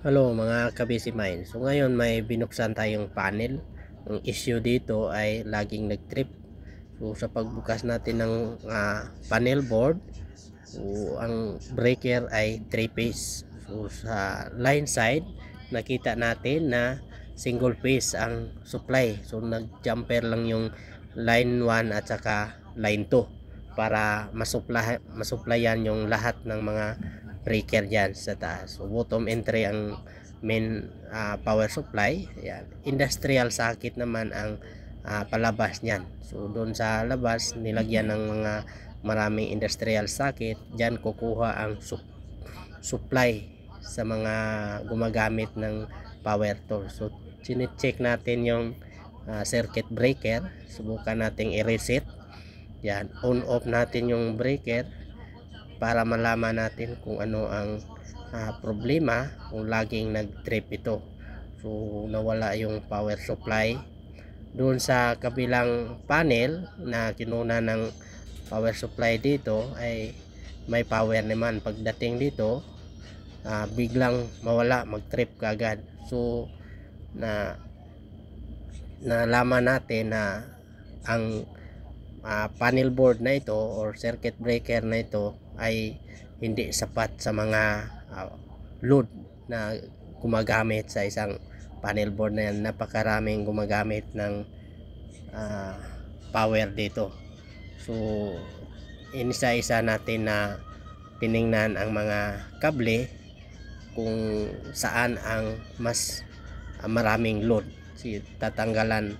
Hello mga ka-busy mind. So ngayon may binuksan tayong panel. Ang issue dito ay laging nag-trip. So sa pagbukas natin ng panel board, so ang breaker ay 3 phase. So sa line side, nakita natin na single phase ang supply. So nag-jumper lang yung line 1 at saka line 2 para masuplayan yung lahat ng mga breaker dyan sa taas. So bottom entry ang main power supply. Yan. Industrial socket naman ang palabas niyan. So doon sa labas nilagyan ng mga maraming industrial socket. Diyan kukuha ang supply sa mga gumagamit ng power tool. So chine-check natin yung circuit breaker. Subukan nating i-reset. Yan, on off natin yung breaker para malaman natin kung ano ang problema kung laging nag-trip ito. So nawala yung power supply. Doon sa kabilang panel na kinuna ng power supply dito ay may power naman. Pagdating dito biglang mawala, mag-trip kaagad. So nalaman natin na ang panel board na ito or circuit breaker na ito ay hindi sapat sa mga load na gumagamit sa isang panel board na yan. Napakaraming gumagamit ng power dito. So inisa-isa natin na tiningnan ang mga kable kung saan ang mas maraming load. Tatanggalan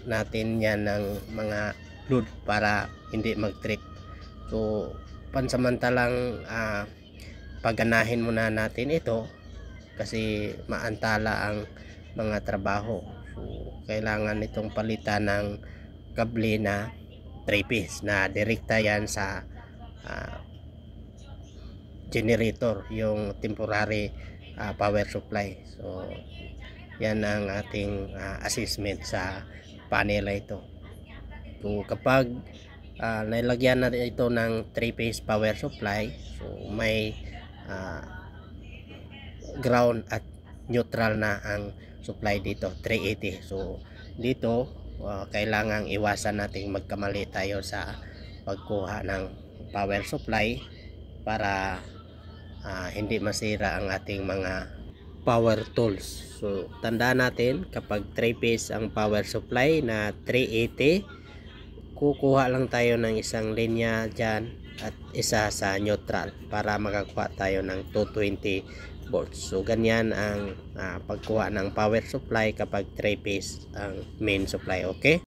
natin yan ng mga load para hindi mag-trip. So pansamantalang paganahin muna natin ito kasi maantala ang mga trabaho. So kailangan itong palitan ng kable na 3 piece na direkta yan sa generator, yung temporary power supply. So yan ang ating assessment sa panel ito. So kapag nilagyan na ito ng 3 phase power supply, so may ground at neutral na ang supply dito, 380. So dito kailangang iwasan nating magkamali tayo sa pagkuha ng power supply para hindi masira ang ating mga power tools. So tandaan natin, kapag 3 phase ang power supply na 380, kukuha lang tayo ng isang linya dyan at isa sa neutral para makakuha tayo ng 220 volts. So ganyan ang pagkuha ng power supply kapag 3 phase ang main supply. Okay.